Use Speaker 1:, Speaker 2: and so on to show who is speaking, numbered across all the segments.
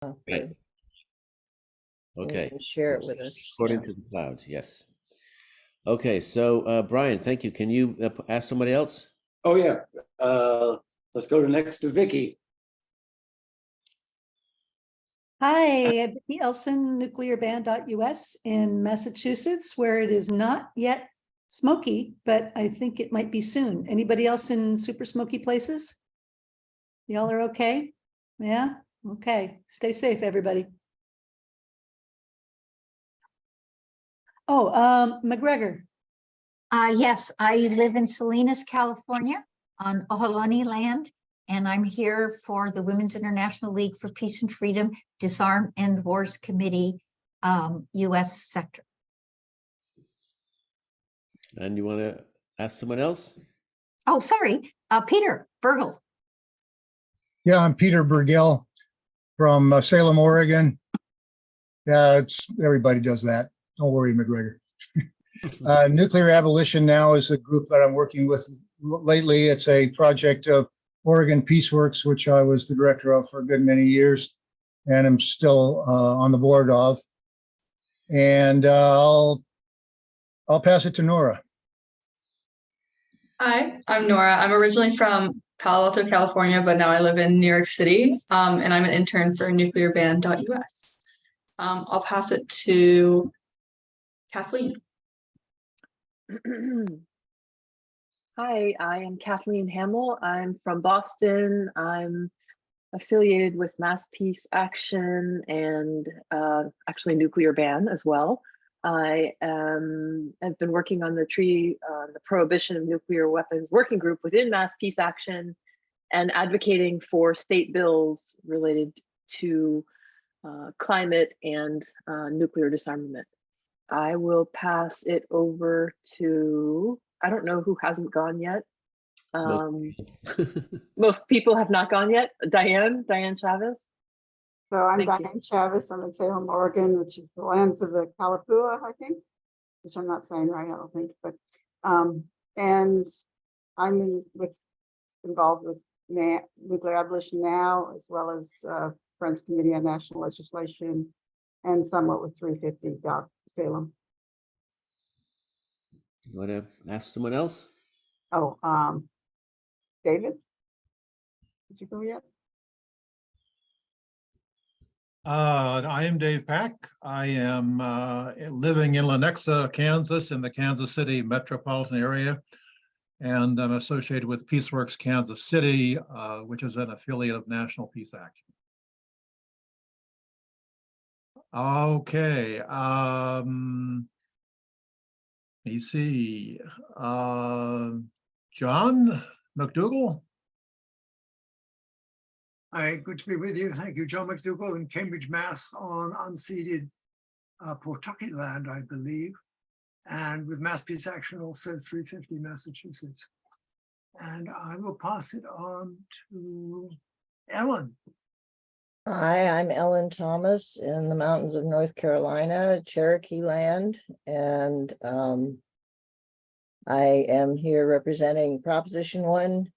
Speaker 1: Great. Okay.
Speaker 2: You can share it with us.
Speaker 1: According to the clouds, yes. Okay, so Brian, thank you. Can you ask somebody else?
Speaker 3: Oh, yeah. Let's go next to Vicky.
Speaker 4: Hi, Vicki Elson, nuclearband.us in Massachusetts, where it is not yet smoky, but I think it might be soon. Anybody else in super smoky places? Y'all are okay? Yeah? Okay. Stay safe, everybody. Oh, McGregor.
Speaker 5: Yes, I live in Salinas, California on Ohlone land, and I'm here for the Women's International League for Peace and Freedom, Disarm End Wars Committee, U.S. sector.
Speaker 1: And you want to ask someone else?
Speaker 5: Oh, sorry, Peter Bergel.
Speaker 6: Yeah, I'm Peter Bergel from Salem, Oregon. Yeah, everybody does that. Don't worry, McGregor. Nuclear Abolition Now is a group that I'm working with lately. It's a project of Oregon Peaceworks, which I was the director of for a good many years, and I'm still on the board of. And I'll pass it to Nora.
Speaker 7: Hi, I'm Nora. I'm originally from Palo Alto, California, but now I live in New York City, and I'm an intern for nuclearband.us. I'll pass it to Kathleen.
Speaker 8: Hi, I am Kathleen Hamill. I'm from Boston. I'm affiliated with Mass Peace Action and actually Nuclear Ban as well. I have been working on the Prohibition of Nuclear Weapons Working Group within Mass Peace Action and advocating for state bills related to climate and nuclear disarmament. I will pass it over to, I don't know who hasn't gone yet. Most people have not gone yet. Diane Chavez.
Speaker 9: So I'm Diane Chavez. I'm in Salem, Oregon, which is the lands of the Kalapua, I think, which I'm not saying right, I don't think, but and I'm involved with Nuclear Abolition Now, as well as Friends Committee on National Legislation, and somewhat with 350 Salem.
Speaker 1: You want to ask someone else?
Speaker 9: Oh, David, did you go yet?
Speaker 10: I am Dave Pack. I am living in Lenexa, Kansas, in the Kansas City metropolitan area, and I'm associated with PeaceWorks Kansas City, which is an affiliate of National Peace Action. Okay, let me see. John McDougall.
Speaker 11: Hi, good to be with you. Thank you, John McDougall in Cambridge, Mass, on unceded Pawtucket land, I believe, and with Mass Peace Action, also 350 Massachusetts. And I will pass it on to Ellen.
Speaker 2: Hi, I'm Ellen Thomas in the mountains of North Carolina, Cherokee land, and I am here representing Proposition 1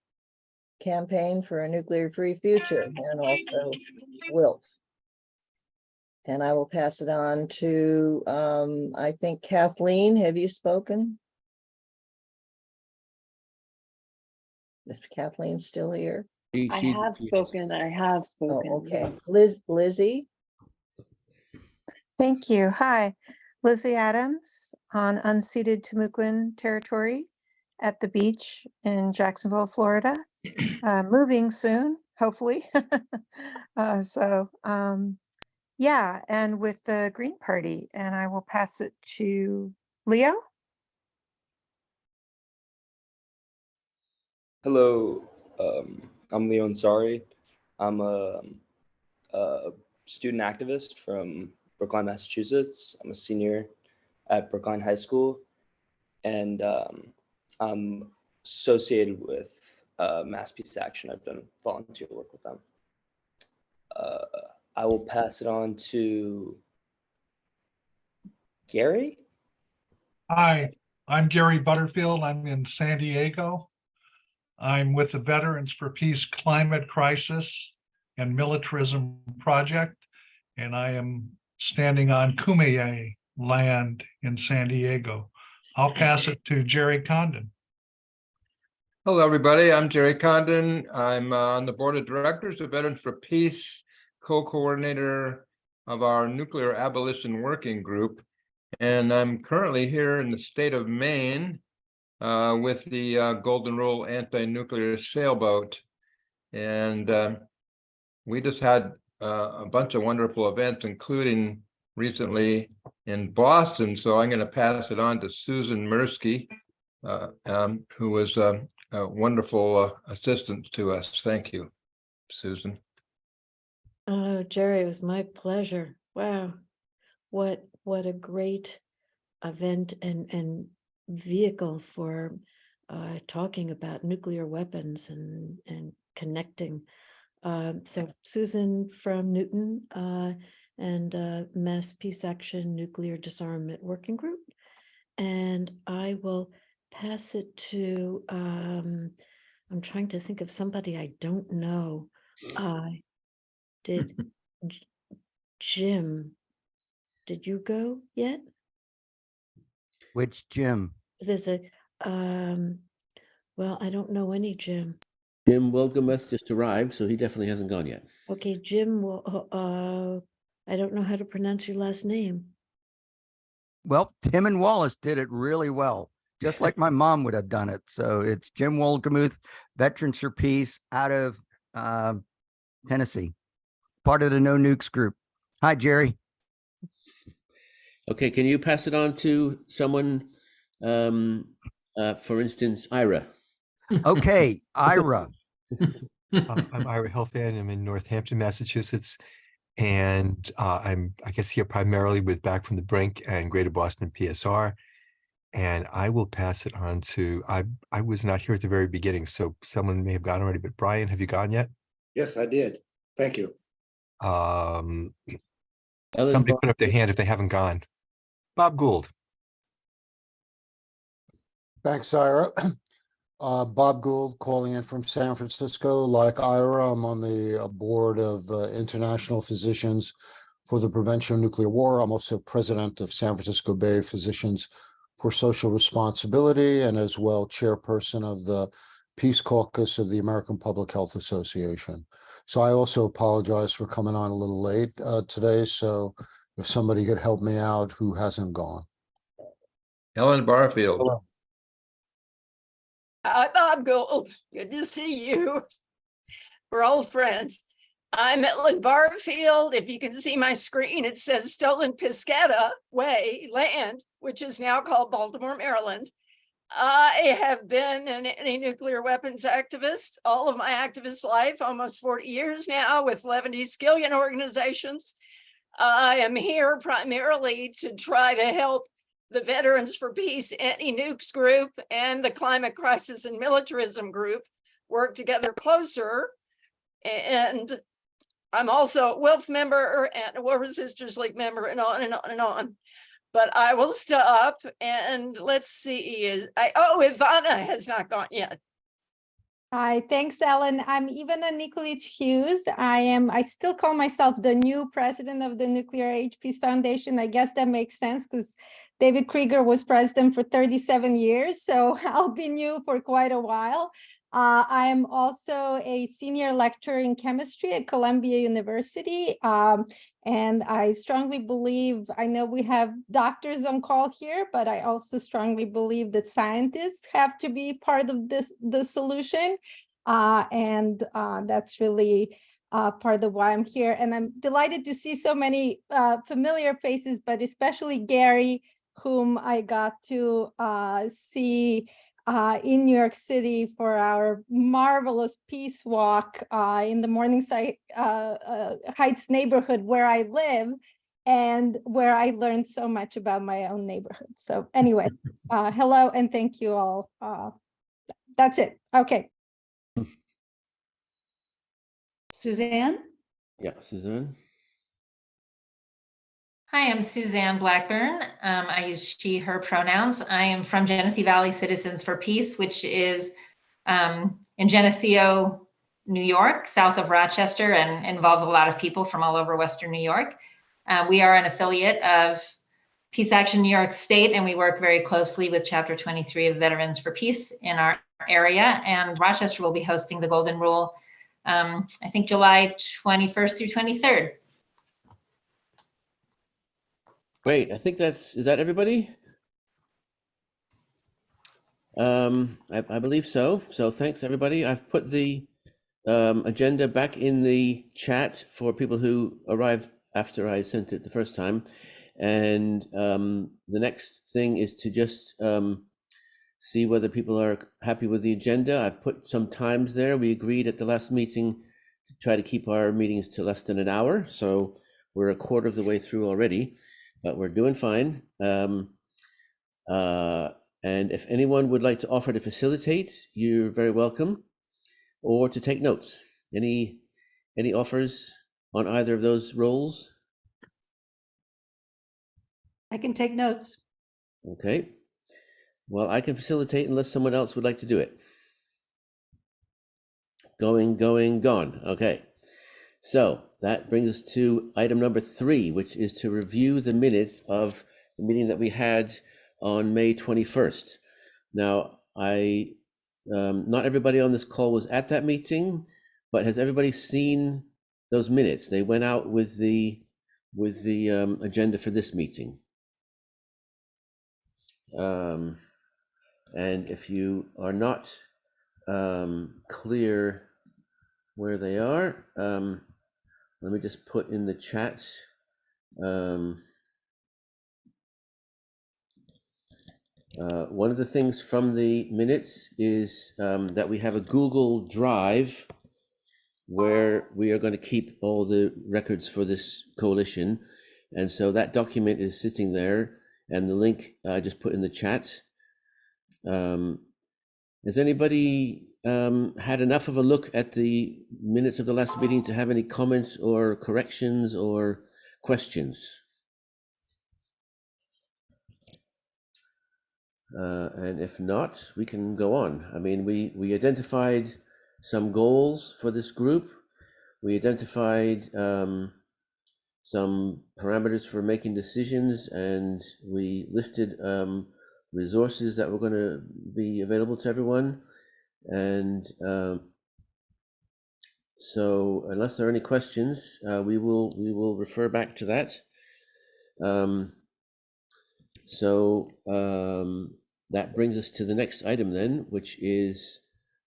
Speaker 2: campaign for a nuclear-free future, and also WILF. And I will pass it on to, I think, Kathleen. Have you spoken? Is Kathleen still here?
Speaker 8: I have spoken.
Speaker 2: Oh, okay. Lizzie.
Speaker 12: Thank you. Hi, Lizzie Adams on unceded Timucuan territory at the beach in Jacksonville, Florida. Moving soon, hopefully. Yeah, and with the Green Party, and I will pass it to Leo.
Speaker 13: Hello, I'm Leo Ansari. I'm a student activist from Brookline, Massachusetts. I'm a senior at Brookline High School, and I'm associated with Mass Peace Action. I've done volunteer work with them. I will pass it on to Gary.
Speaker 10: Hi, I'm Gary Butterfield. I'm in San Diego. I'm with the Veterans for Peace Climate Crisis and Militarism Project. and I am standing on Kumeyaay land in San Diego. I'll pass it to Jerry Condon.
Speaker 14: Hello, everybody. I'm Jerry Condon. I'm on the board of directors of Veterans for Peace, co-coordinator of our nuclear abolition working group. And I'm currently here in the state of Maine with the Golden Rule anti-nuclear sailboat. And we just had a bunch of wonderful events, including recently in Boston. So I'm going to pass it on to Susan Mirsky, who was a wonderful assistant to us. Thank you, Susan.
Speaker 15: Jerry, it was my pleasure. Wow. What a great event and vehicle for talking about nuclear weapons and connecting. So Susan from Newton and Mass Peace Action Nuclear Disarmament Working Group. And I will pass it to, I'm trying to think of somebody I don't know. Did Jim, did you go yet?
Speaker 16: Which Jim?
Speaker 15: There's a, well, I don't know any Jim.
Speaker 1: Jim Wilgemuth just arrived, so he definitely hasn't gone yet.
Speaker 15: Okay, Jim, I don't know how to pronounce your last name.
Speaker 16: Well, Tim and Wallace did it really well, just like my mom would have done it. So it's Jim Wilgemuth, Veterans for Peace out of Tennessee, part of the No Nukes group. Hi, Jerry.
Speaker 1: Okay, can you pass it on to someone, for instance, Ira?
Speaker 16: Okay, Ira.
Speaker 17: I'm Ira Helfand. I'm in Northampton, Massachusetts. And I guess here primarily with Back from the Brink and Greater Boston PSR. And I will pass it on to, I was not here at the very beginning, so someone may have gone already, but Brian, have you gone yet?
Speaker 3: Yes, I did. Thank you.
Speaker 17: Somebody put up their hand if they haven't gone. Bob Gould.
Speaker 18: Thanks, Ira. Bob Gould calling in from San Francisco. Like Ira, I'm on the board of International Physicians for the Prevention of Nuclear War. I'm also president of San Francisco Bay Physicians for Social Responsibility and as well chairperson of the Peace Caucus of the American Public Health Association. So I also apologize for coming on a little late today. So if somebody could help me out who hasn't gone.
Speaker 14: Ellen Barfield.
Speaker 18: Hello.
Speaker 19: Hi, Bob Gould. Good to see you. We're old friends. I'm Ellen Barfield. If you can see my screen, it says Stolen Piscata Way land, which is now called Baltimore, Maryland. I have been an anti-nuclear weapons activist all of my activist life, almost 40 years now, with Lebanese Skillion organizations. I am here primarily to try to help the Veterans for Peace anti-nukes group and the Climate Crisis and Militarism group work together closer. And I'm also a WILF member and a War Resisters League member and on and on and on. But I will stop and let's see. Ivana has not gone yet.
Speaker 20: Hi, thanks, Ellen. I'm Ivana Nikolic Hughes. I still call myself the new president of the Nuclear Age Peace Foundation. I guess that makes sense because David Krieger was president for 37 years, so I'll be new for quite a while. I'm also a senior lecturer in chemistry at Columbia University. And I strongly believe, I know we have doctors on call here, but I also strongly believe that scientists have to be part of the solution. And that's really part of why I'm here. And I'm delighted to see so many familiar faces, but especially Gary, whom I got to see in New York City for our marvelous peace walk in the Morningside Heights neighborhood where I live and where I learned so much about my own neighborhood. So anyway, hello and thank you all. That's it. Okay.
Speaker 4: Suzanne?
Speaker 1: Yeah, Suzanne.
Speaker 21: Hi, I'm Suzanne Blackburn. I use she, her pronouns. I am from Genesee Valley Citizens for Peace, which is in Geneseo, New York, south of Rochester, and involves a lot of people from all over Western New York. We are an affiliate of Peace Action New York State, and we work very closely with Chapter 23 of Veterans for Peace in our area. And Rochester will be hosting the Golden Rule, I think July 21st through 23rd.
Speaker 1: Great. I think is that everybody? I believe so. So thanks, everybody. I've put the agenda back in the chat for people who arrived after I sent it the first time. And the next thing is to just see whether people are happy with the agenda. I've put some times there. We agreed at the last meeting to try to keep our meetings to less than an hour. So we're a quarter of the way through already, but we're doing fine. And if anyone would like to offer to facilitate, you're very welcome, or to take notes. Any offers on either of those roles?
Speaker 4: I can take notes.
Speaker 1: Okay. Well, I can facilitate unless someone else would like to do it. Going, gone. Okay. So that brings us to item number 3, which is to review the minutes of the meeting that we had on May 21st. Now, not everybody on this call was at that meeting, but has everybody seen those minutes? They went out with the agenda for this meeting. And if you are not clear where they are, let me just put in the chat. One of the things from the minutes is that we have a Google Drive where we are going to keep all the records for this coalition. And so that document is sitting there, and the link I just put in the chat. Has anybody had enough of a look at the minutes of the last meeting to have any comments or corrections or questions? And if not, we can go on. I mean, we identified some goals for this group. We identified some parameters for making decisions, and we listed resources that were going to be available to everyone. And so unless there are any questions, we will refer back to that. That brings us to the next item then, which is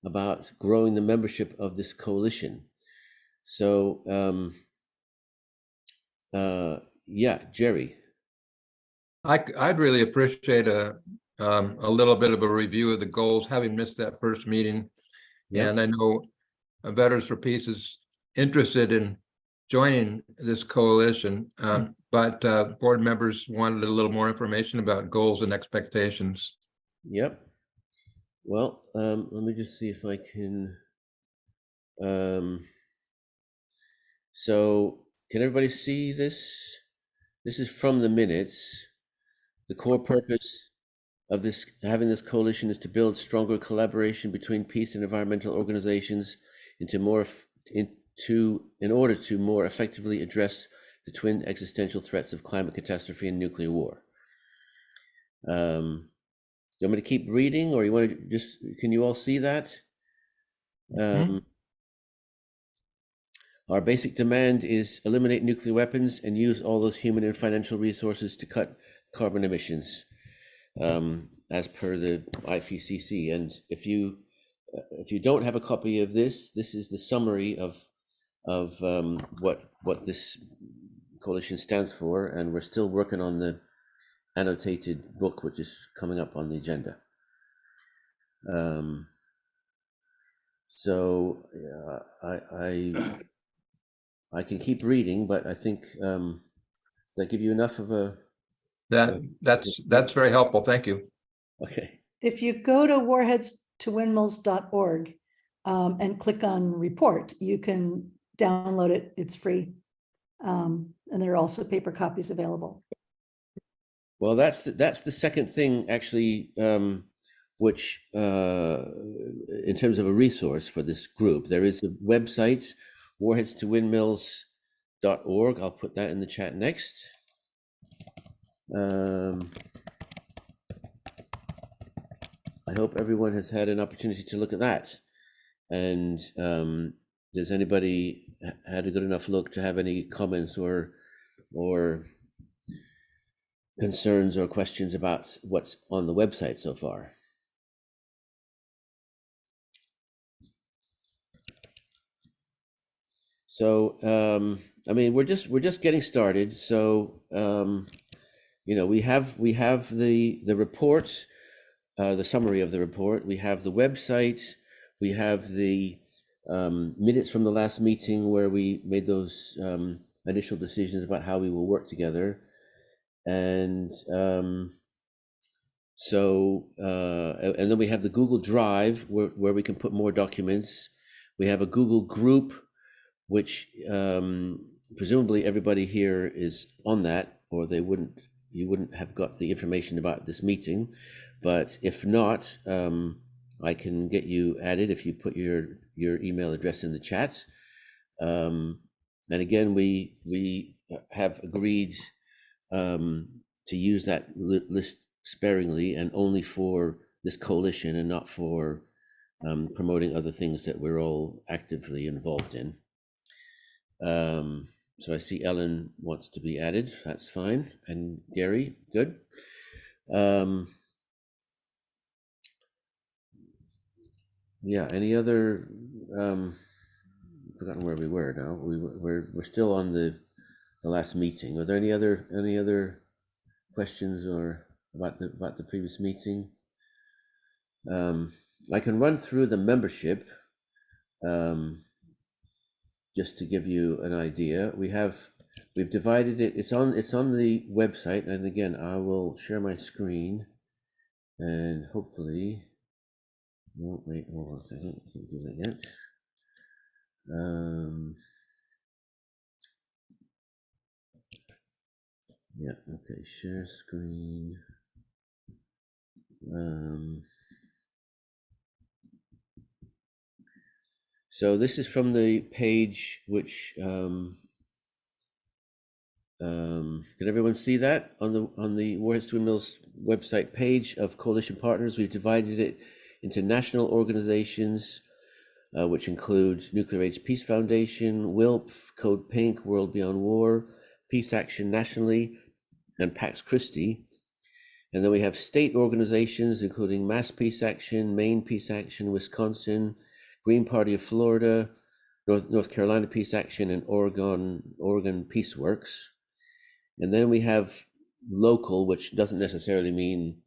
Speaker 1: about growing the membership of this coalition. So yeah, Jerry.
Speaker 14: I'd really appreciate a little bit of a review of the goals, having missed that first meeting.
Speaker 1: Yeah.
Speaker 14: And I know Veterans for Peace is interested in joining this coalition, but board members wanted a little more information about goals and expectations.
Speaker 1: Yep. Well, let me just see if I can. So can everybody see this? This is from the minutes. The core purpose of having this coalition is to build stronger collaboration between peace and environmental organizations in order to more effectively address the twin existential threats of climate catastrophe and nuclear war. Do you want me to keep reading, or you want to just, can you all see that? Our basic demand is eliminate nuclear weapons and use all those human and financial resources to cut carbon emissions, as per the IPCC. And if you don't have a copy of this is the summary of what this coalition stands for, and we're still working on the annotated book, which is coming up on the agenda. So I can keep reading, but I think does that give you enough of a?
Speaker 14: That's very helpful. Thank you.
Speaker 1: Okay.
Speaker 4: If you go to warheads2windmills.org and click on report, you can download it. It's free. And there are also paper copies available.
Speaker 1: Well, that's the second thing, actually, which, in terms of a resource for this group, there is a website, Warheads to Windmills.org. I'll put that in the chat next. I hope everyone has had an opportunity to look at that. And does anybody had a good enough look to have any comments or concerns or questions about what's on the website so far? So I mean, we're just getting started. So you know, we have the report, the summary of the report. We have the website. We have the minutes from the last meeting where we made those initial decisions about how we will work together. And so and then we have the Google Drive where we can put more documents. We have a Google group, which presumably everybody here is on that, or you wouldn't have got the information about this meeting. But if not, I can get you added if you put your email address in the chat. And again, we have agreed to use that list sparingly and only for this coalition and not for promoting other things that we're all actively involved in. So I see Ellen wants to be added. That's fine. And Gary, good. Yeah. Any other? I've forgotten where we were now. We're still on the last meeting. Are there any other questions or about the previous meeting? I can run through the membership. Just to give you an idea, we've divided it. It's on the website, and again, I will share my screen, and hopefully, no, wait, hold on a second, can't do that yet. Yeah, okay, share screen. So this is from the page which can everyone see that on the Warheads to Windmills website page of coalition partners? We've divided it into national organizations, which include Nuclear Age Peace Foundation, WILPF, Code Pink, World Beyond War, Peace Action Nationally, and Pax Christi. And then we have state organizations, including Mass Peace Action, Maine Peace Action, Wisconsin, Green Party of Florida, North Carolina Peace Action, and Oregon Peace Works. And then we have local, which doesn't necessarily mean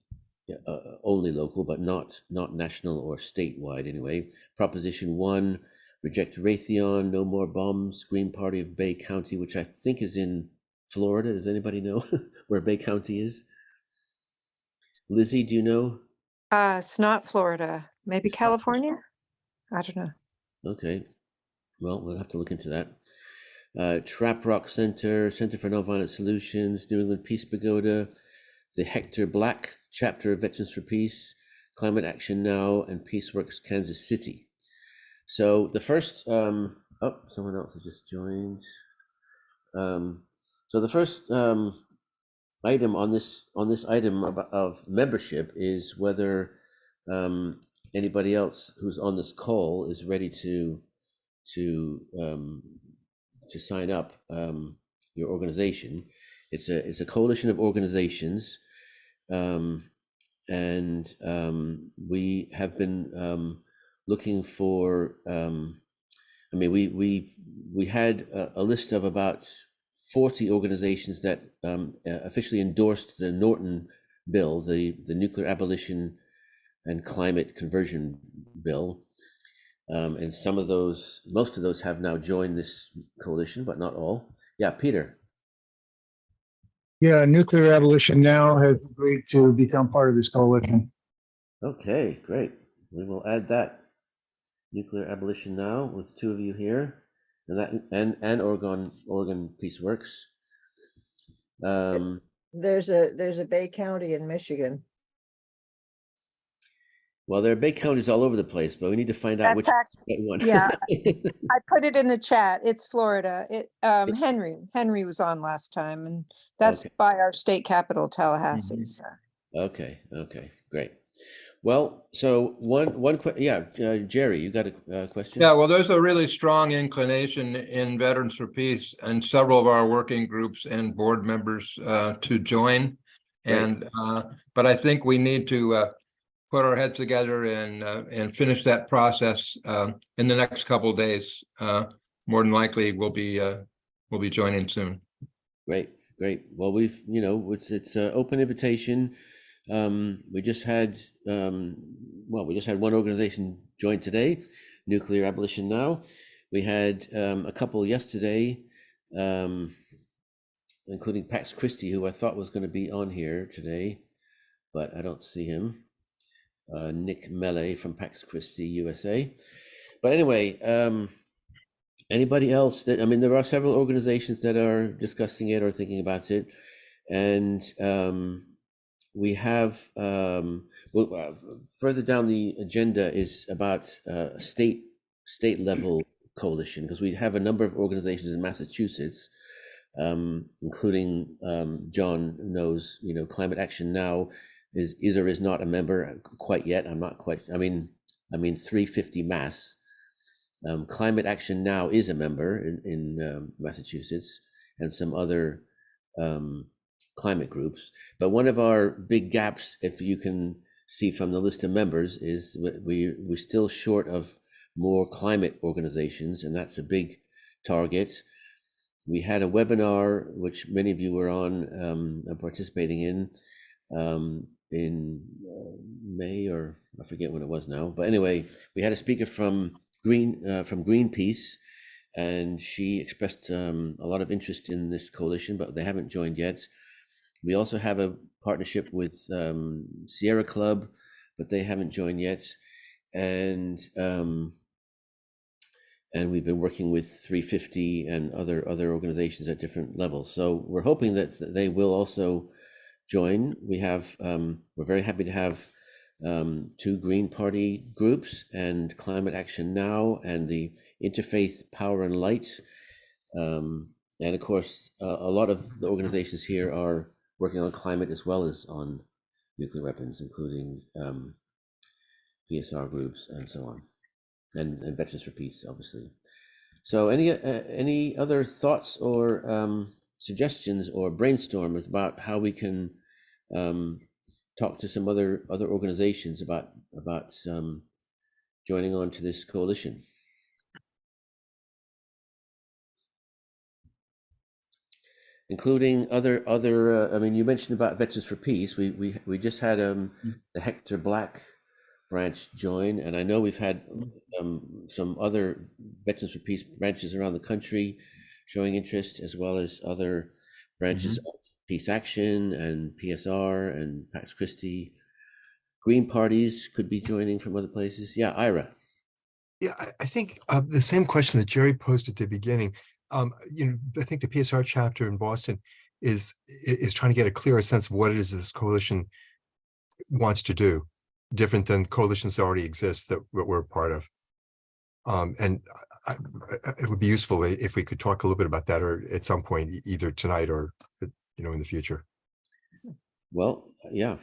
Speaker 1: only local, but not national or statewide anyway. Proposition 1, Reject Raytheon, No More Bombs, Green Party of Bay County, which I think is in Florida. Does anybody know where Bay County is? Lizzie, do you know?
Speaker 12: It's not Florida, maybe California? I don't know.
Speaker 1: Okay, well, we'll have to look into that. Trap Rock Center, Center for Nonviolent Solutions, New England Peace Pagoda, the Hector Black Chapter of Veterans for Peace, Climate Action Now, and Peaceworks Kansas City. So the first, oh, someone else has just joined. So the first item on this item of membership is whether anybody else who's on this call is ready to sign up your organization. It's a coalition of organizations, and we have been looking for. I mean, we had a list of about 40 organizations that officially endorsed the Norton bill, the Nuclear Abolition and Climate Conversion Bill. And most of those have now joined this coalition, but not all. Yeah, Peter.
Speaker 6: Yeah, Nuclear Abolition Now has agreed to become part of this coalition.
Speaker 1: Okay, great. We will add that. Nuclear Abolition Now with two of you here, and that and Oregon Peace Works.
Speaker 2: There's a Bay County in Michigan.
Speaker 1: Well, there are big counties all over the place, but we need to find out which one.
Speaker 12: Yeah, I put it in the chat. It's Florida. Henry was on last time, and that's
Speaker 1: Okay.
Speaker 12: by our state capital, Tallahassee. So.
Speaker 1: Okay. Great. Well, so Jerry, you got a question?
Speaker 14: Yeah, well, there's a really strong inclination in Veterans for Peace and several of our working groups and board members to join. And but I think we need to put our heads together and finish that process in the next couple of days. More than likely, we'll be joining soon.
Speaker 1: Great. Well, it's an open invitation. We just had one organization join today, Nuclear Abolition Now. We had a couple yesterday, including Pax Christie, who I thought was going to be on here today, but I don't see him. Nick Melee from Pax Christie, USA. But anyway, anybody else there are several organizations that are discussing it or thinking about it. And we have, further down the agenda is about a state level coalition, because we have a number of organizations in Massachusetts, including John knows, Climate Action Now is or is not a member quite yet. I'm not quite, 350 Mass. Climate Action Now is a member in Massachusetts, and some other climate groups. But one of our big gaps, if you can see from the list of members, is we're still short of more climate organizations, and that's a big target. We had a webinar, which many of you were on, participating in May, or I forget when it was now. But anyway, we had a speaker from Greenpeace, and she expressed a lot of interest in this coalition, but they haven't joined yet. We also have a partnership with Sierra Club, but they haven't joined yet. And we've been working with 350 and other organizations at different levels. So we're hoping that they will also join. We have we're very happy to have 2 Green Party groups, and Climate Action Now, and the Interfaith Power and Light. And of course, a lot of the organizations here are working on climate as well as on nuclear weapons, including PSR groups and so on, and Veterans for Peace, obviously. So any other thoughts or suggestions or brainstorms about how we can talk to some other organizations about joining on to this coalition? Including other you mentioned about Veterans for Peace. We just had the Hector Black branch join, and I know we've had some other Veterans for Peace branches around the country showing interest, as well as other branches of Peace Action and PSR and Pax Christi. Green parties could be joining from other places. Yeah, Ira.
Speaker 17: Yeah, I think the same question that Jerry posed at the beginning. I think the PSR chapter in Boston is trying to get a clearer sense of what it is this coalition wants to do, different than coalitions that already exist that we're a part of. And it would be useful if we could talk a little bit about that, or at some point, either tonight or in the future.
Speaker 1: Well, yeah.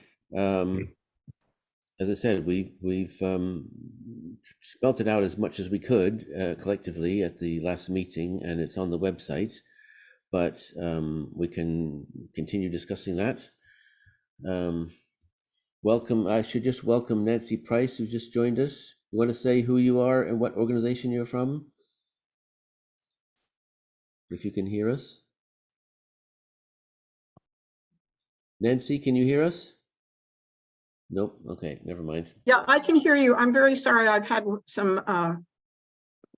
Speaker 1: As I said, we've spelt it out as much as we could collectively at the last meeting, and it's on the website. But we can continue discussing that. Welcome. I should just welcome Nancy Price, who just joined us. You want to say who you are and what organization you're from? If you can hear us. Nancy, can you hear us? Nope. Okay, never mind.
Speaker 9: Yeah, I can hear you. I'm very sorry. I've had some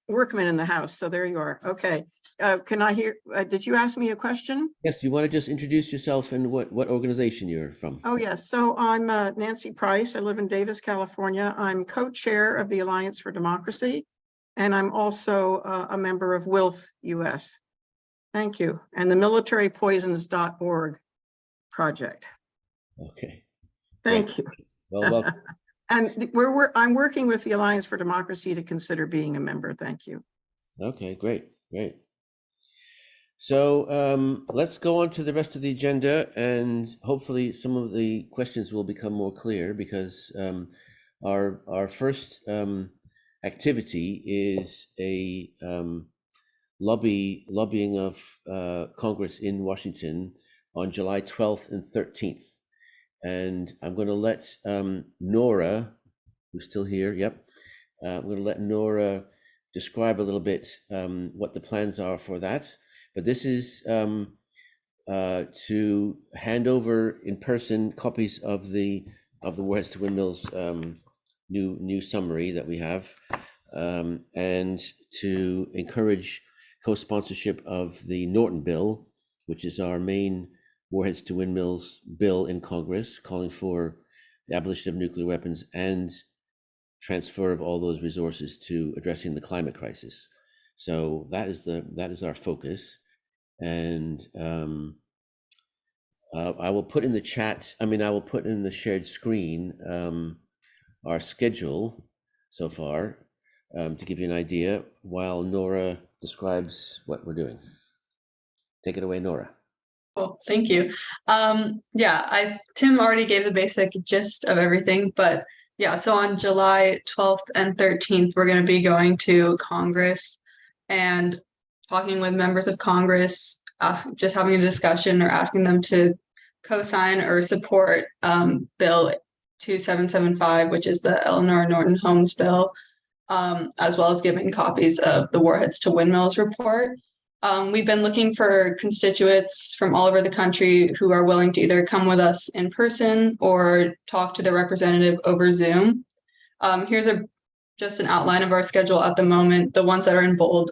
Speaker 9: workmen in the house, so there you are. Okay. Can I hear? Did you ask me a question?
Speaker 1: Yes. Do you want to just introduce yourself and what organization you're from?
Speaker 9: Oh, yes. So I'm Nancy Price. I live in Davis, California. I'm co-chair of the Alliance for Democracy, and I'm also a member of WILF US. Thank you. And the militarypoisons.org project.
Speaker 1: Okay.
Speaker 9: Thank you.
Speaker 1: Well, welcome.
Speaker 9: And I'm working with the Alliance for Democracy to consider being a member. Thank you.
Speaker 1: Okay, great, great. So let's go on to the rest of the agenda, and hopefully some of the questions will become more clear, because our first activity is a lobbying of Congress in Washington on July 12th and 13th. And I'm going to let Nora, who's still here, I'm going to let Nora describe a little bit what the plans are for that. But this is to hand over in person copies of the Warheads to Windmills new summary that we have, and to encourage co-sponsorship of the Norton bill, which is our main Warheads to Windmills bill in Congress, calling for the abolition of nuclear weapons and transfer of all those resources to addressing the climate crisis. So that is our focus. And I will put in the chat, I will put in the shared screen our schedule so far, to give you an idea, while Nora describes what we're doing. Take it away, Nora.
Speaker 7: Cool, thank you. Tim already gave the basic gist of everything, but yeah, so on July 12th and 13th, we're going to be going to Congress and talking with members of Congress, just having a discussion or asking them to co-sign or support Bill 2775, which is the Eleanor Norton Holmes bill, as well as giving copies of the Warheads to Windmills report. We've been looking for constituents from all over the country who are willing to either come with us in person or talk to their representative over Zoom. Here's just an outline of our schedule at the moment. The ones that are in bold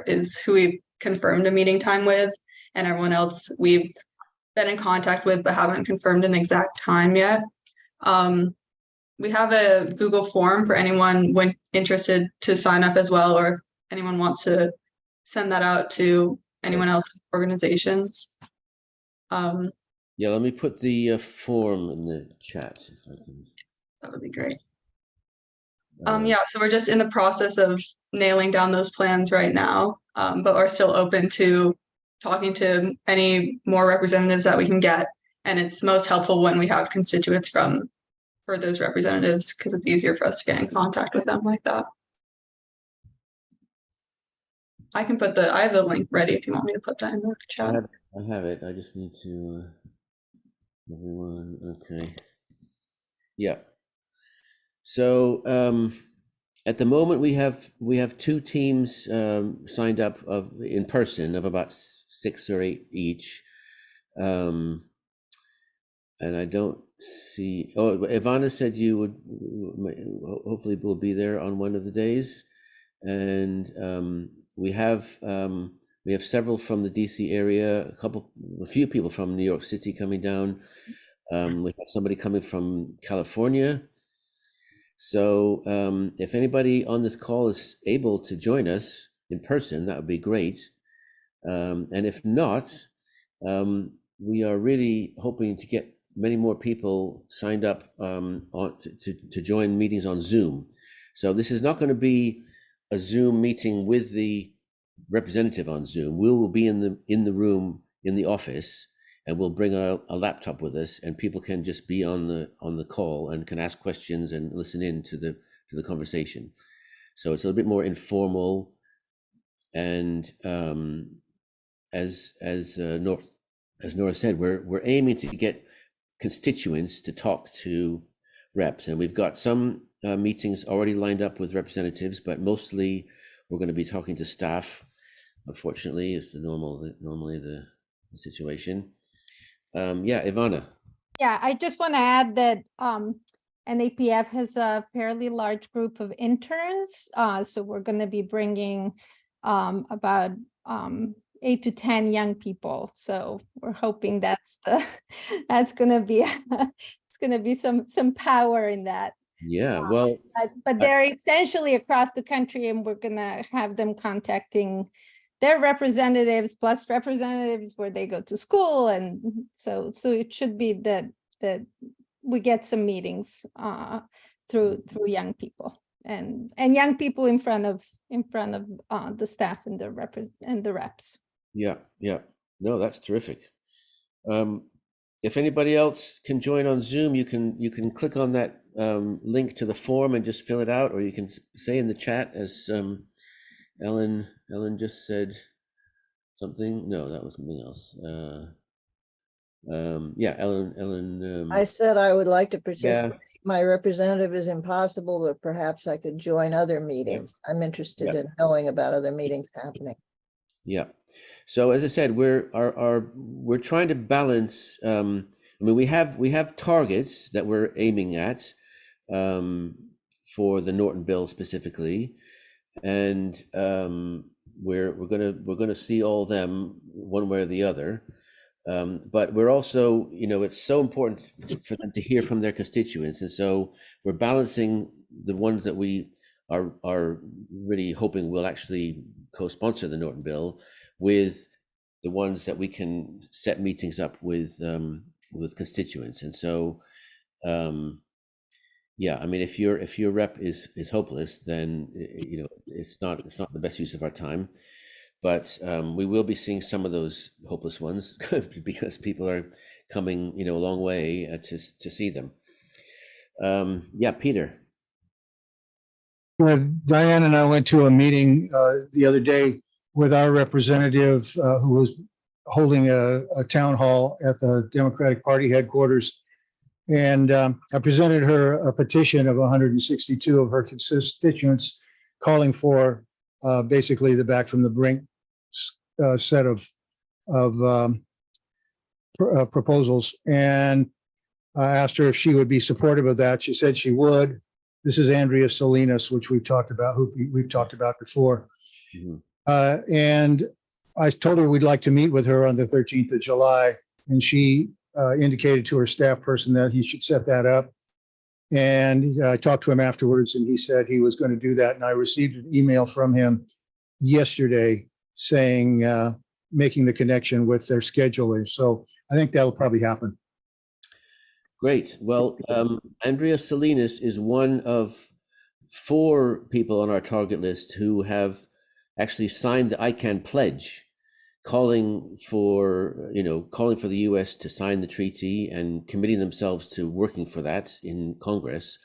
Speaker 7: is who we've confirmed a meeting time with, and everyone else we've been in contact with but haven't confirmed an exact time yet. We have a Google form for anyone when interested to sign up as well, or if anyone wants to send that out to anyone else's organizations.
Speaker 1: Yeah, let me put the form in the chat if I can.
Speaker 7: That would be great. So we're just in the process of nailing down those plans right now, but we're still open to talking to any more representatives that we can get. And it's most helpful when we have constituents for those representatives, because it's easier for us to get in contact with them like that. I have the link ready if you want me to put that in the chat.
Speaker 1: I have it. I just need to, everyone, okay. Yeah. So at the moment we have two teams signed up in person of about 6 or 8 each. And I don't see, Ivana said you would hopefully will be there on one of the days. And we have several from the DC area, a few people from New York City coming down. We have somebody coming from California. So if anybody on this call is able to join us in person, that would be great. And if not, we are really hoping to get many more people signed up to join meetings on Zoom. So this is not going to be a Zoom meeting with the representative on Zoom. We will be in the room in the office, and we'll bring a laptop with us, and people can just be on the call and can ask questions and listen in to the conversation. So it's a little bit more informal, and as Nora said, we're aiming to get constituents to talk to reps, and we've got some meetings already lined up with representatives, but mostly we're going to be talking to staff. Unfortunately, it's normally the situation. Ivana.
Speaker 20: Yeah, I just want to add that NAPF has a fairly large group of interns, so we're going to be bringing about 8 to 10 young people. So we're hoping that's going to be it's going to be some power in that.
Speaker 1: Yeah, well,
Speaker 20: but they're essentially across the country, and we're going to have them contacting their representatives plus representatives where they go to school, and so it should be that we get some meetings through young people and young people in front of the staff and the reps.
Speaker 1: Yeah, yeah. No, that's terrific. If anybody else can join on Zoom, you can click on that link to the form and just fill it out, or you can say in the chat, as Ellen just said something. No, that was something else. Yeah, Ellen.
Speaker 2: I said I would like to participate. My representative is impossible, but perhaps I could join other meetings. I'm interested in knowing about other meetings happening.
Speaker 1: Yeah. So as I said, we're trying to balance. I mean, we have targets that we're aiming at for the Norton bill specifically, and we're gonna see all of them one way or the other. But we're also, it's so important for them to hear from their constituents, and so we're balancing the ones that we are really hoping will actually co-sponsor the Norton bill with the ones that we can set meetings up with constituents. And so yeah, I mean, if your rep is hopeless, then it's not the best use of our time. But we will be seeing some of those hopeless ones because people are coming a long way to see them. Yeah, Peter.
Speaker 6: Diane and I went to a meeting the other day with our representative who was holding a town hall at the Democratic Party headquarters. And I presented her a petition of 162 of her constituents calling for basically the Back from the Brink set of proposals. And I asked her if she would be supportive of that. She said she would. This is Andrea Salinas, which we've talked about before.
Speaker 1: Mm-hmm.
Speaker 6: And I told her we'd like to meet with her on the 13th of July, and she indicated to her staff person that he should set that up. And I talked to him afterwards, and he said he was going to do that. And I received an email from him yesterday saying, making the connection with their scheduler. So I think that'll probably happen.
Speaker 1: Great. Well, Andrea Salinas is one of 4 people on our target list who have actually signed the ICANN pledge, calling for the U.S. to sign the treaty and committing themselves to working for that in Congress.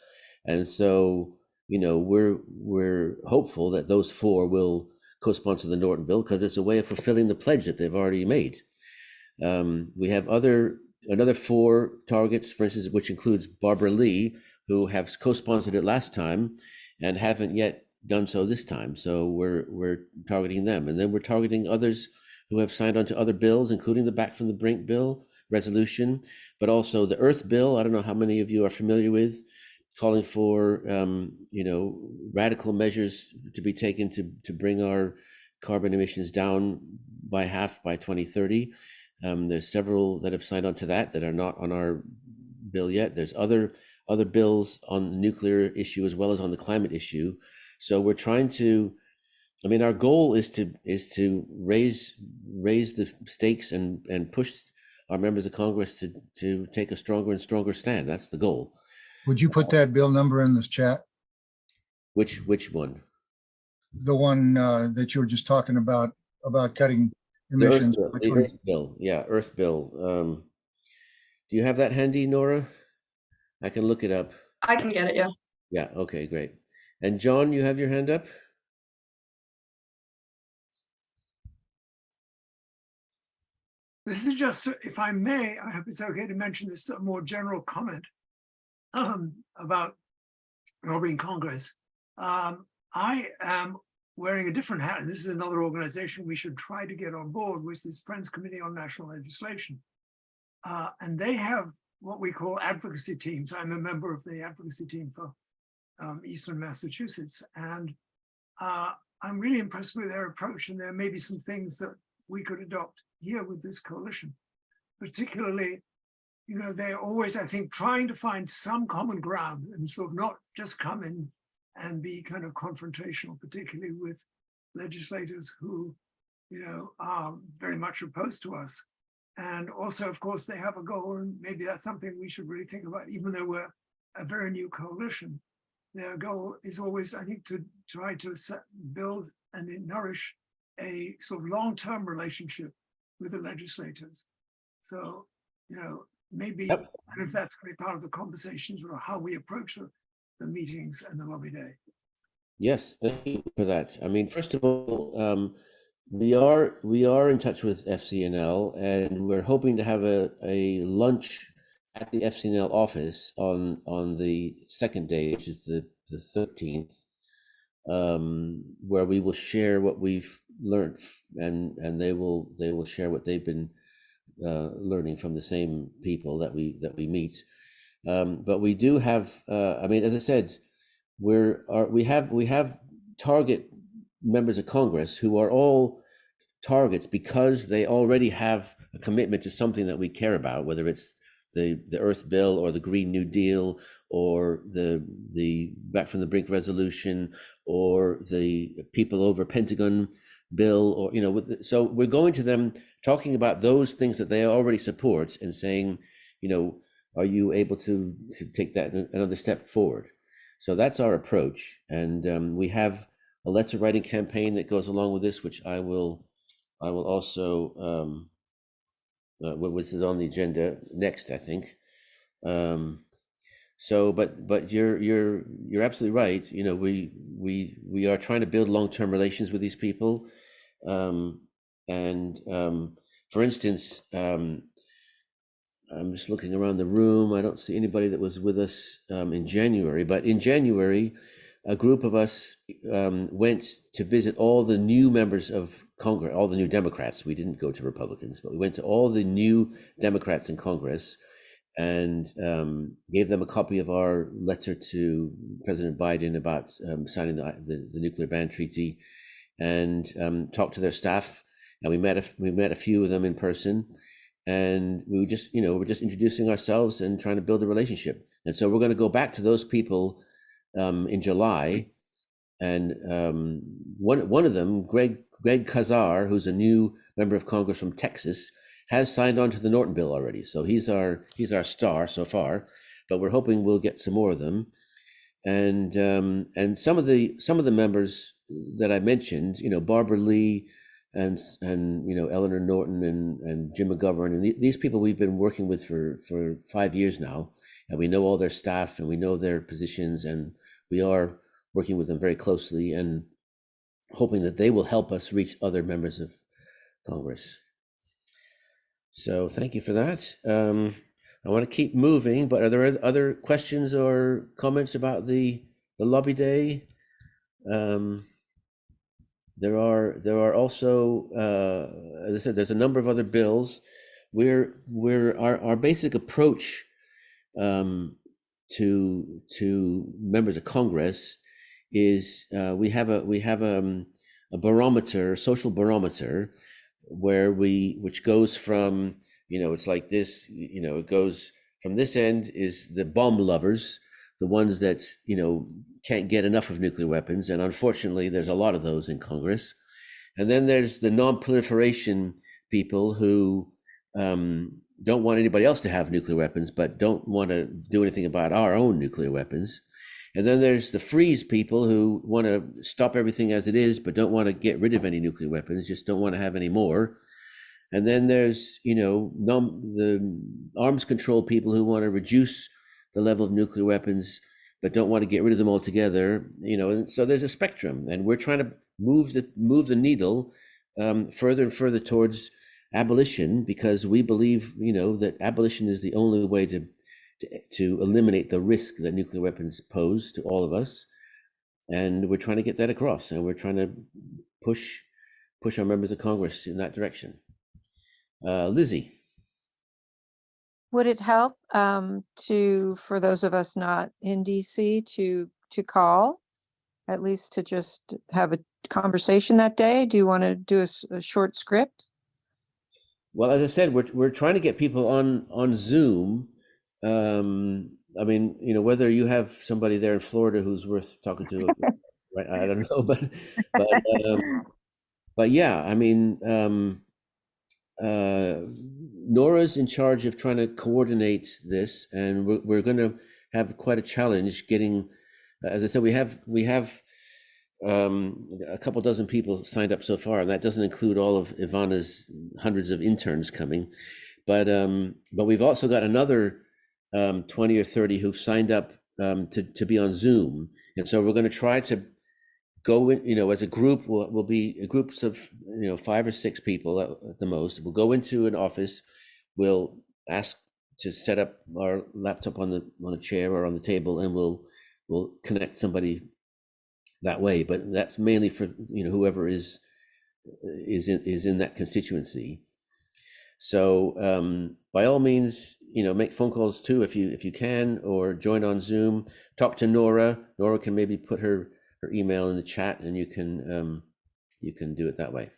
Speaker 1: And so, we're hopeful that those 4 will co-sponsor the Norton bill because it's a way of fulfilling the pledge that they've already made. We have another 4 targets, for instance, which includes Barbara Lee, who have co-sponsored it last time and haven't yet done so this time. So we're targeting them. And then we're targeting others who have signed on to other bills, including the Back from the Brink bill resolution, but also the Earth bill. I don't know how many of you are familiar with, calling for radical measures to be taken to bring our carbon emissions down by half by 2030. There's several that have signed on to that are not on our bill yet. There's other bills on the nuclear issue as well as on the climate issue. So we're trying to, our goal is to raise the stakes and push our members of Congress to take a stronger and stronger stand. That's the goal.
Speaker 6: Would you put that bill number in this chat?
Speaker 1: Which one?
Speaker 6: The one that you were just talking about cutting emissions.
Speaker 1: The Earth bill. Yeah, Earth bill. Do you have that handy, Nora? I can look it up.
Speaker 7: I can get it, yeah.
Speaker 1: Yeah, okay, great. And John, you have your hand up?
Speaker 11: This is just, if I may, I hope it's okay to mention this, a more general comment about lobbying Congress. I am wearing a different hat, and this is another organization we should try to get on board, which is Friends Committee on National Legislation. And they have what we call advocacy teams. I'm a member of the advocacy team for Eastern Massachusetts, and I'm really impressed with their approach, and there may be some things that we could adopt here with this coalition. Particularly, they're always, I think, trying to find some common ground and sort of not just come in and be kind of confrontational, particularly with legislators who, are very much opposed to us. And also, of course, they have a goal, and maybe that's something we should really think about, even though we're a very new coalition. their goal is always, I think, to try to build and nourish a sort of long-term relationship with the legislators. So, maybe if that's going to be part of the conversations or how we approach the meetings and the lobby day.
Speaker 1: Yes, thank you for that. I mean, first of all, we are in touch with FCNL, and we're hoping to have a lunch at the FCNL office on the second day, which is the 13th, where we will share what we've learned, and they will share what they've been learning from the same people that we meet. But we do have, I mean, as I said, we have target members of Congress who are all targets because they already have a commitment to something that we care about, whether it's the Earth Bill or the Green New Deal or the Back from the Brink resolution or the People Over Pentagon bill, or so we're going to them talking about those things that they already support and saying, are you able to take that another step forward? So that's our approach, and we have a letter writing campaign that goes along with this, which I will also which is on the agenda next, I think. So, but you're absolutely right. We are trying to build long-term relations with these people, and for instance, I'm just looking around the room. I don't see anybody that was with us in January, but in January, a group of us went to visit all the new members of Congress, all the new Democrats. We didn't go to Republicans, but we went to all the new Democrats in Congress and gave them a copy of our letter to President Biden about signing the nuclear ban treaty, and talked to their staff. And we met a few of them in person. And we were just, we're just introducing ourselves and trying to build a relationship. And so we're going to go back to those people in July. And one of them, Greg Kazar, who's a new member of Congress from Texas, has signed on to the Norton bill already. So he's our star so far, but we're hoping we'll get some more of them. And some of the members that I mentioned, Barbara Lee, and Eleanor Norton and Jim McGovern, and these people we've been working with for 5 years now, and we know all their staff and we know their positions, and we are working with them very closely and hoping that they will help us reach other members of Congress. So thank you for that. I want to keep moving, but are there other questions or comments about the lobby day? There are also, as I said, there's a number of other bills. Our basic approach to members of Congress is we have a barometer, social barometer, which goes from, it's like this, it goes from this end is the bomb lovers, the ones that, can't get enough of nuclear weapons. And unfortunately, there's a lot of those in Congress. And then there's the non-proliferation people who don't want anybody else to have nuclear weapons, but don't want to do anything about our own nuclear weapons. And then there's the freeze people who want to stop everything as it is, but don't want to get rid of any nuclear weapons, just don't want to have any more. And then there's, the arms control people who want to reduce the level of nuclear weapons, but don't want to get rid of them altogether. And so there's a spectrum, and we're trying to move the needle further and further towards abolition, because we believe, that abolition is the only way to eliminate the risk that nuclear weapons pose to all of us. And we're trying to get that across, and we're trying to push our members of Congress in that direction. Lizzie.
Speaker 12: Would it help for those of us not in DC to call, at least to just have a conversation that day? Do you want to do a short script?
Speaker 1: Well, as I said, we're trying to get people on Zoom. I mean, whether you have somebody there in Florida who's worth talking to, right? I don't know, but yeah, I mean, Nora's in charge of trying to coordinate this, and we're going to have quite a challenge getting as I said, we have a couple dozen people signed up so far, and that doesn't include all of Ivana's hundreds of interns coming. But we've also got another 20 or 30 who've signed up to be on Zoom, and so we're going to try to go in, as a group. We'll be groups of 5 or 6 people at the most. We'll go into an office. We'll ask to set up our laptop on a chair or on the table, and we'll connect somebody that way. But that's mainly for whoever is in that constituency. So by all means, make phone calls too if you can, or join on Zoom. Talk to Nora. Nora can maybe put her email in the chat, and you can do it that way.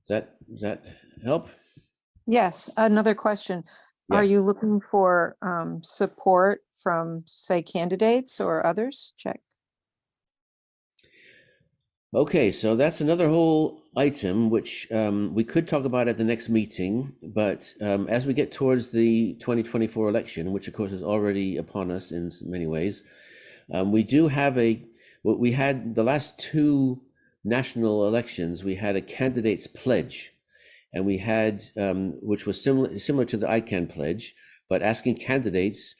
Speaker 1: Does that help?
Speaker 12: Yes, another question.
Speaker 1: Yeah.
Speaker 12: Are you looking for support from, say, candidates or others? Check.
Speaker 1: Okay, so that's another whole item which we could talk about at the next meeting, but as we get towards the 2024 election, which of course is already upon us in many ways, we do have we had the last 2 national elections, we had a candidate's pledge, and we had, which was similar to the ICANN pledge, but asking candidates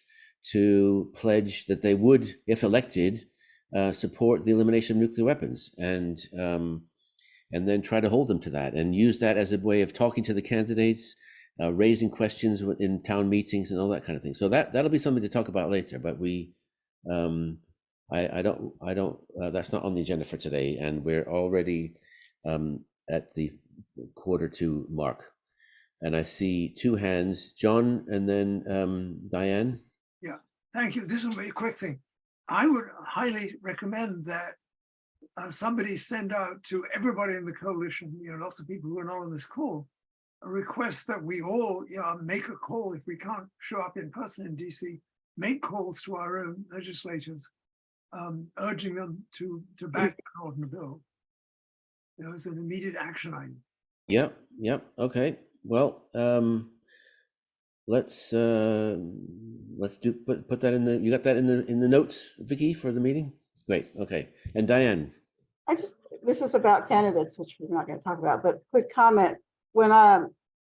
Speaker 1: to pledge that they would, if elected, support the elimination of nuclear weapons, and then try to hold them to that, and use that as a way of talking to the candidates, raising questions in town meetings and all that kind of thing. So that'll be something to talk about later. But I don't. That's not on the agenda for today, and we're already at the 1:45 mark. And I see 2 hands, John, and then Diane.
Speaker 11: Yeah, thank you. This will be a quick thing. I would highly recommend that somebody send out to everybody in the coalition, lots of people who are not on this call, a request that we all make a call if we can't show up in person in DC, make calls to our own legislators, urging them to back the Norton bill. It's an immediate action item.
Speaker 1: Yep. Okay. Well, let's put that in the. You got that in the notes, Vicky, for the meeting. Great. Okay. And Diane.
Speaker 9: This is about candidates, which we're not going to talk about, but quick comment. When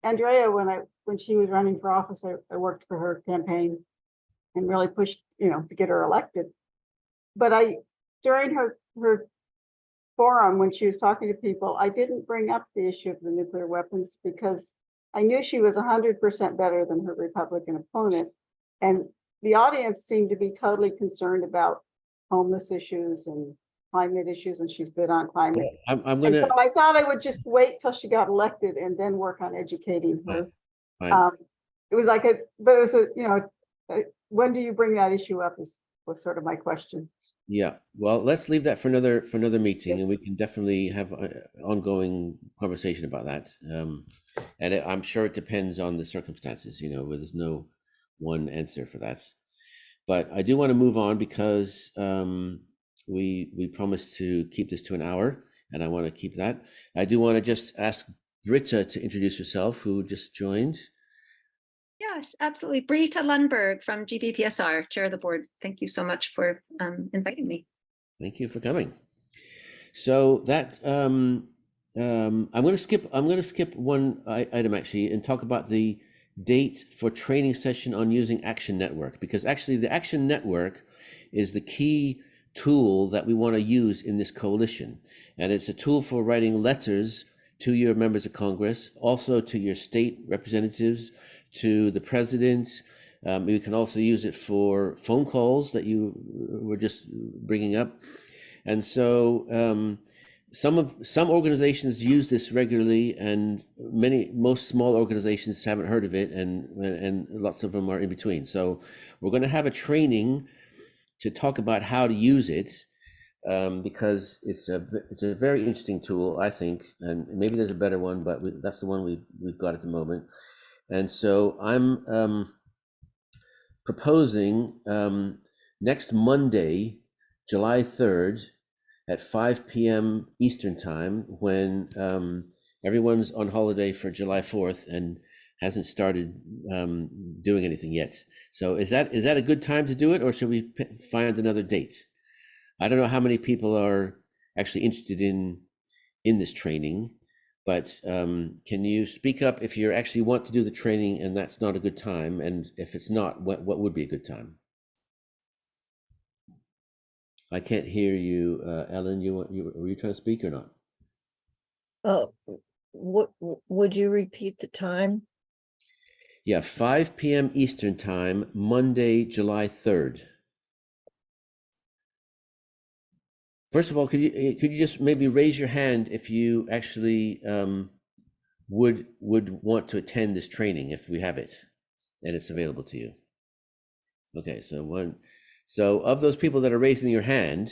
Speaker 9: Andrea, when she was running for office, I worked for her campaign and really pushed, to get her elected. But during her forum, when she was talking to people, I didn't bring up the issue of the nuclear weapons because I knew she was 100% better than her Republican opponent. And the audience seemed to be totally concerned about homeless issues and climate issues, and she's good on climate.
Speaker 1: I'm gonna.
Speaker 9: So I thought I would just wait till she got elected and then work on educating her.
Speaker 1: Fine.
Speaker 9: It was when do you bring that issue up was sort of my question.
Speaker 1: Yeah, well, let's leave that for another meeting, and we can definitely have an ongoing conversation about that. And I'm sure it depends on the circumstances, where there's no one answer for that. But I do want to move on because we promised to keep this to an hour, and I want to keep that. I do want to just ask Britta to introduce herself, who just joined.
Speaker 5: Yes, absolutely. Britta Lundberg from GBPSR, chair of the board. Thank you so much for inviting me.
Speaker 1: Thank you for coming. So that I'm going to skip one item actually and talk about the date for training session on using Action Network, because actually the Action Network is the key tool that we want to use in this coalition, and it's a tool for writing letters to your members of Congress, also to your state representatives, to the president. You can also use it for phone calls that you were just bringing up. And so some organizations use this regularly, and most small organizations haven't heard of it, and lots of them are in between. So we're going to have a training to talk about how to use it, because it's a very interesting tool, I think, and maybe there's a better one, but that's the one we've got at the moment. And so I'm proposing next Monday, July 3rd at 5 p.m. Eastern time, when everyone's on holiday for July 4th and hasn't started doing anything yet. So is that a good time to do it, or should we find another date? I don't know how many people are actually interested in this training, but can you speak up if you actually want to do the training and that's not a good time, and if it's not, what would be a good time? I can't hear you, Ellen. Were you trying to speak or not?
Speaker 2: What would you repeat the time?
Speaker 1: Yeah, 5 p.m. Eastern time, Monday, July 3rd. First of all, could you just maybe raise your hand if you actually would want to attend this training if we have it and it's available to you? Okay, so of those people that are raising your hand,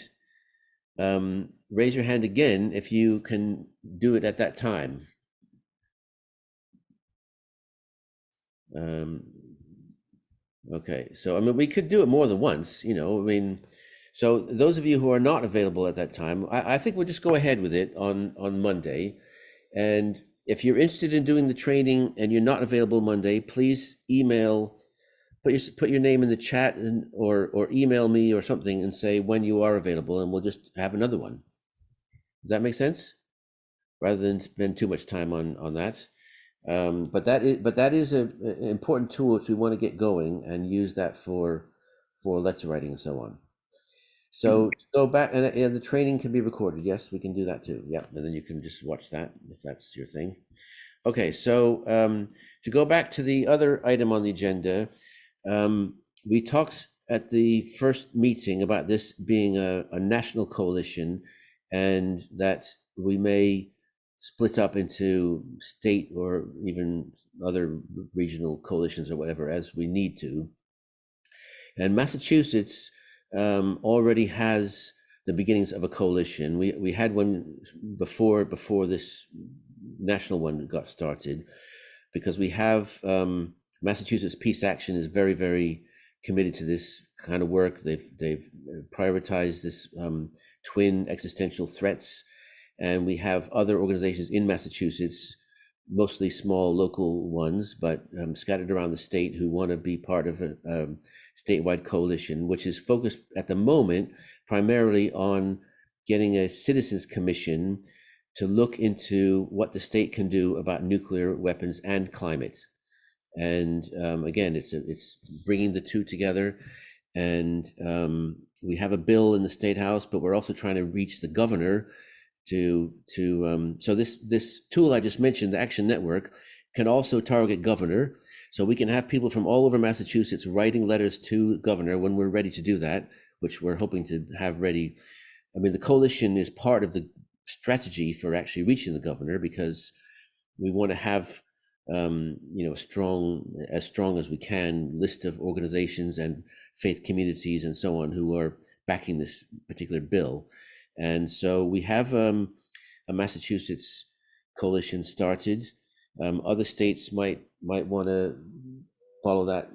Speaker 1: raise your hand again if you can do it at that time. Okay, so I mean, we could do it more than once, you know, I mean, so those of you who are not available at that time, I think we'll just go ahead with it on Monday. And if you're interested in doing the training and you're not available Monday, please email, put your name in the chat or email me or something and say when you are available, and we'll just have another one. Does that make sense? Rather than spend too much time on that. But that is an important tool if we want to get going and use that for letter writing and so on. So to go back, and the training can be recorded. Yes, we can do that too. Yeah, and then you can just watch that if that's your thing. Okay, so to go back to the other item on the agenda, we talked at the first meeting about this being a national coalition, and that we may split up into state or even other regional coalitions or whatever as we need to. And Massachusetts already has the beginnings of a coalition. We had one before this national one got started, because we have Massachusetts Peace Action is very, very committed to this kind of work. They've prioritized this twin existential threats. And we have other organizations in Massachusetts, mostly small local ones, but scattered around the state, who want to be part of a statewide coalition, which is focused at the moment primarily on getting a citizens commission to look into what the state can do about nuclear weapons and climate. And again, it's bringing the two together. And we have a bill in the State House, but we're also trying to reach the governor so this tool I just mentioned, the Action Network, can also target governor. So we can have people from all over Massachusetts writing letters to governor when we're ready to do that, which we're hoping to have ready. I mean, the coalition is part of the strategy for actually reaching the governor, because we want to have as strong as we can list of organizations and faith communities and so on who are backing this particular bill. And so we have a Massachusetts coalition started. Other states might want to follow that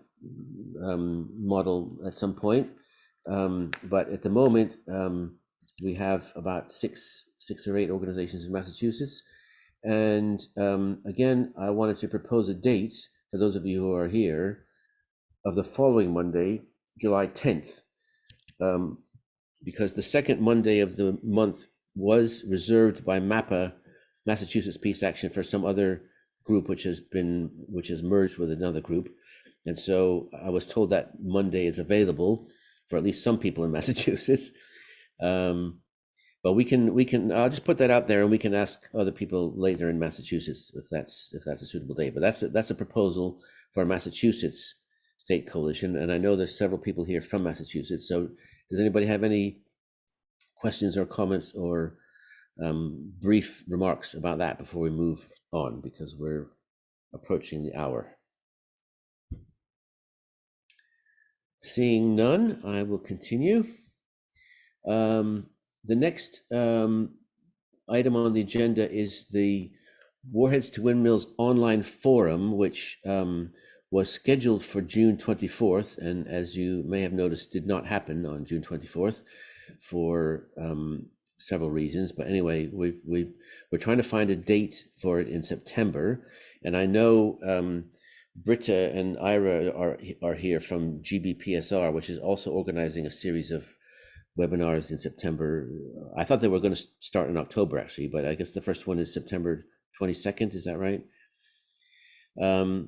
Speaker 1: model at some point. But at the moment, we have about six or eight organizations in Massachusetts. And again, I wanted to propose a date for those of you who are here of the following Monday, July 10th. Because the second Monday of the month was reserved by MAPA, Massachusetts Peace Action, for some other group which has merged with another group. And so I was told that Monday is available for at least some people in Massachusetts. But we can I'll just put that out there, and we can ask other people later in Massachusetts if that's a suitable date. But that's a proposal for a Massachusetts state coalition, and I know there's several people here from Massachusetts. So does anybody have any questions or comments or brief remarks about that before we move on, because we're approaching the hour? Seeing none, I will continue. The next item on the agenda is the Warheads to Windmills online forum, which was scheduled for June 24th, and as you may have noticed, did not happen on June 24th for several reasons. But anyway, we're trying to find a date for it in September, and I know Britta and Ira are here from GBPSR, which is also organizing a series of webinars in September. I thought they were going to start in October, actually, but I guess the first one is September 22nd. Is that right? There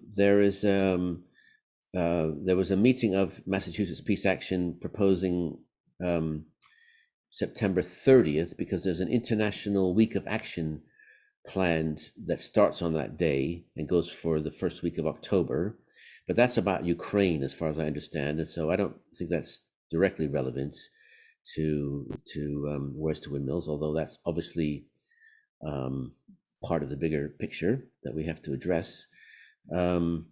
Speaker 1: was a meeting of Massachusetts Peace Action proposing September 30th because there's an International Week of Action planned that starts on that day and goes for the first week of October, but that's about Ukraine as far as I understand, and so I don't think that's directly relevant to Warheads to Windmills, although that's obviously part of the bigger picture that we have to address. I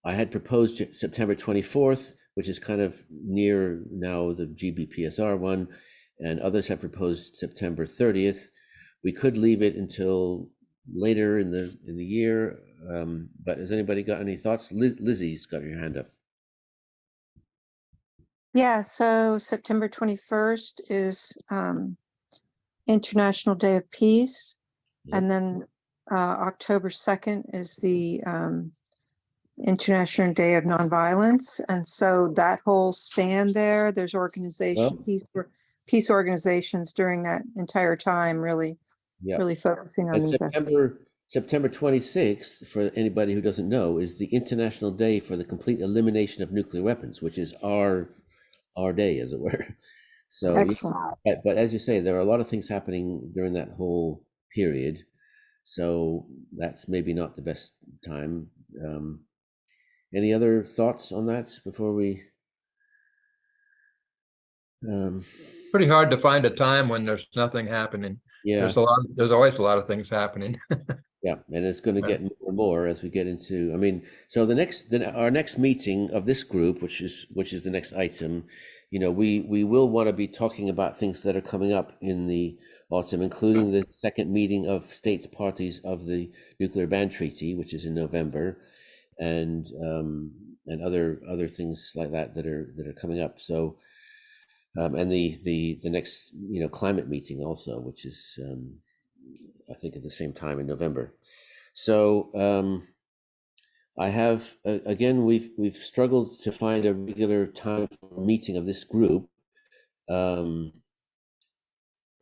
Speaker 1: had proposed September 24th, which is kind of near now the GBPSR one, and others have proposed September 30th. We could leave it until later in the year, but has anybody got any thoughts? Lizzie's got your hand up.
Speaker 12: Yeah, so September 21st is International Day of Peace.
Speaker 1: Yep.
Speaker 12: And then October 2nd is the International Day of Nonviolence. And so that whole span there's peace organizations during that entire time really focusing on
Speaker 1: And
Speaker 12: these.
Speaker 1: September 26th, for anybody who doesn't know, is the International Day for the Complete Elimination of Nuclear Weapons, which is our day, as it were. So,
Speaker 12: Excellent.
Speaker 1: but as you say, there are a lot of things happening during that whole period. So that's maybe not the best time. Any other thoughts on that before we?
Speaker 14: Pretty hard to find a time when there's nothing happening.
Speaker 1: Yeah,
Speaker 14: there's always a lot of things happening.
Speaker 1: yeah, and it's going to get more and more as we get into. I mean, so our next meeting of this group, which is the next item, we will want to be talking about things that are coming up in the autumn, including the second meeting of states parties of the Nuclear Ban Treaty, which is in November, and other things like that are coming up. So, and the next climate meeting also, which is I think at the same time in November. So I have again we've struggled to find a regular time for a meeting of this group. There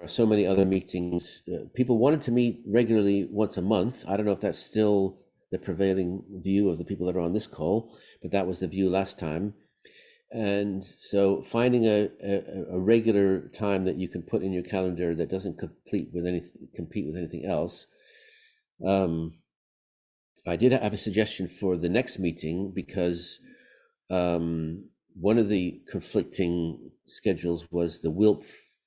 Speaker 1: are so many other meetings. People wanted to meet regularly once a month. I don't know if that's still the prevailing view of the people that are on this call, but that was the view last time. And so finding a regular time that you can put in your calendar that doesn't compete with anything else. I did have a suggestion for the next meeting because one of the conflicting schedules was the WILP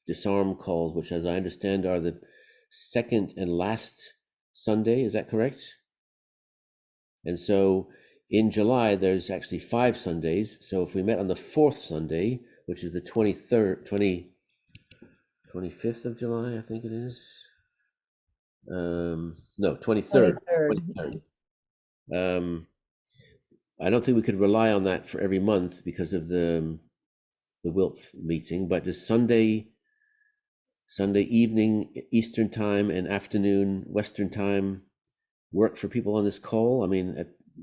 Speaker 1: disarm calls, which, as I understand, are the second and last Sunday. Is that correct? And so in July, there's actually 5 Sundays. So if we met on the 4th Sunday, which is the 25th of July, I think it is. No, 23rd. 23rd. I don't think we could rely on that for every month because of the WILP meeting, but does Sunday evening Eastern time and afternoon Western time work for people on this call? I mean,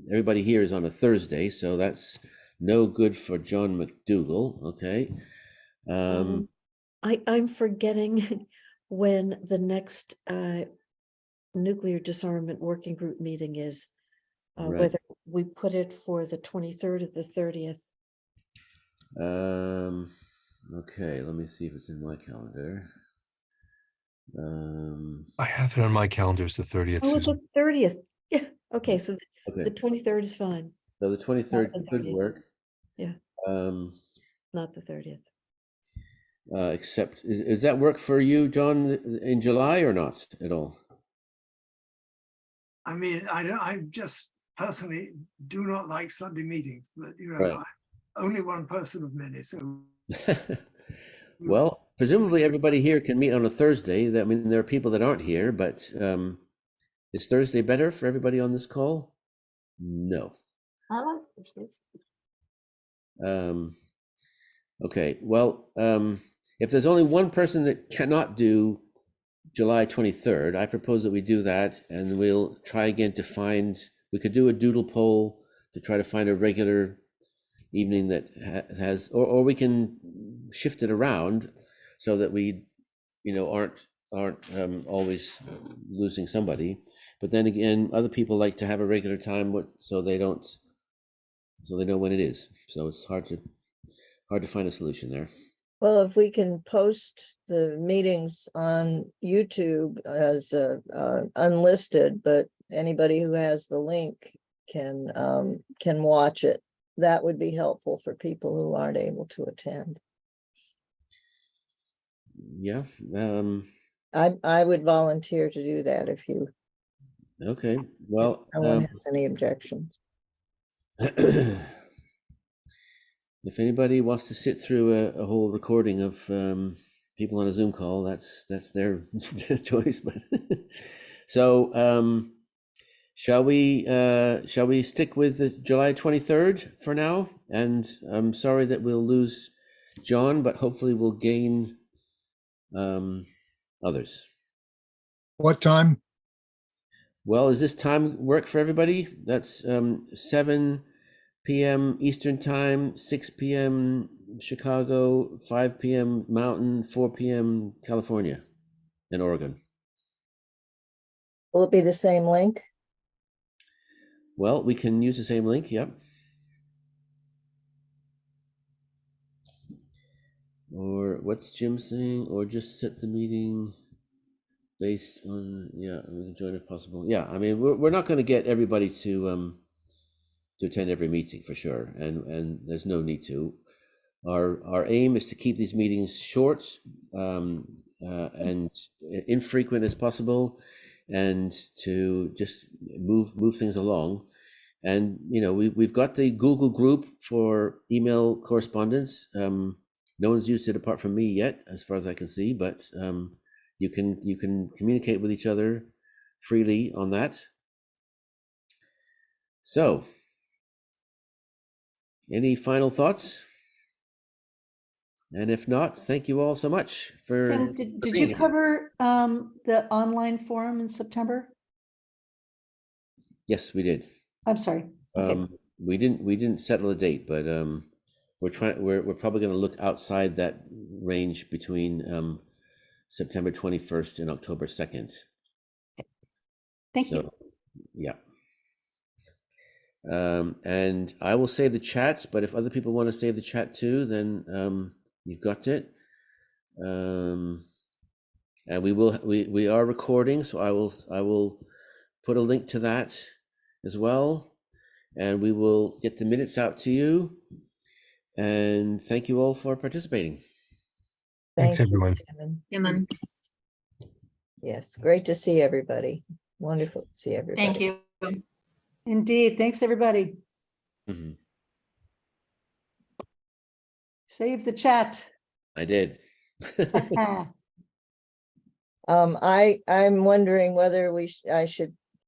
Speaker 1: everybody here is on a Thursday, so that's no good for John McDougall. Okay.
Speaker 15: I'm forgetting when the next nuclear disarmament working group meeting is,
Speaker 1: Right.
Speaker 15: whether we put it for the 23rd or the 30th.
Speaker 1: Okay, let me see if it's in my calendar.
Speaker 17: I have it on my calendar as the 30th.
Speaker 15: Oh, it's
Speaker 17: Susan.
Speaker 15: the 30th. Yeah. Okay. So
Speaker 1: Okay.
Speaker 15: the 23rd is fine.
Speaker 1: So the 23rd
Speaker 15: Not the
Speaker 1: could
Speaker 15: 30th.
Speaker 1: work.
Speaker 15: Yeah. Not the 30th.
Speaker 1: Except, does that work for you, John, in July or not at all?
Speaker 11: I mean, I just personally do not like Sunday meetings, but
Speaker 1: Right.
Speaker 11: I'm only one person of many. So
Speaker 1: Well, presumably everybody here can meet on a Thursday. I mean, there are people that aren't here, but is Thursday better for everybody on this call? No.
Speaker 9: I like Thursdays.
Speaker 1: Okay, well, if there's only one person that cannot do July 23rd, I propose that we do that, and we'll try again to find we could do a doodle poll to try to find a regular evening that has, or we can shift it around so that we, aren't always losing somebody. But then again, other people like to have a regular time, so they know when it is. So it's hard to find a solution there.
Speaker 2: Well, if we can post the meetings on YouTube as unlisted, but anybody who has the link can watch it, that would be helpful for people who aren't able to attend.
Speaker 1: Yeah.
Speaker 2: I would volunteer to do that if you.
Speaker 1: Okay. Well,
Speaker 2: no one has any objections.
Speaker 1: if anybody wants to sit through a whole recording of people on a Zoom call, that's their choice. But so shall we stick with the July 23rd for now? And I'm sorry that we'll lose John, but hopefully we'll gain others.
Speaker 6: What time?
Speaker 1: Well, does this time work for everybody? That's 7 p.m. Eastern Time, 6 p.m. Chicago, 5 p.m. Mountain, 4 p.m. California and Oregon.
Speaker 2: Will it be the same link?
Speaker 1: Well, we can use the same link, yep. Or what's Jim saying? Or just set the meeting based on, yeah, we can join if possible. Yeah, I mean, we're not going to get everybody to attend every meeting for sure, and there's no need to. Our aim is to keep these meetings short and infrequent as possible, and to just move things along. And we've got the Google group for email correspondence. No one's used it apart from me yet, as far as I can see, but you can communicate with each other freely on that. So, any final thoughts? And if not, thank you all so much for.
Speaker 4: Tim, did you cover the online forum in September?
Speaker 1: Yes, we did.
Speaker 4: I'm sorry. Okay.
Speaker 1: We didn't settle a date, but we're probably going to look outside that range between September 21st and October 2nd.
Speaker 4: Thank you.
Speaker 1: Yeah. And I will save the chat, but if other people want to save the chat too, then you've got it. And we are recording, so I will put a link to that as well, and we will get the minutes out to you. And thank you all for participating.
Speaker 17: Thanks, everyone.
Speaker 5: Timon.
Speaker 2: Yes, great to see everybody. Wonderful to see everybody.
Speaker 21: Thank you.
Speaker 4: Indeed. Thanks, everybody.
Speaker 1: Mm-hmm.
Speaker 4: Save the chat.
Speaker 1: I did.
Speaker 2: I'm wondering whether I should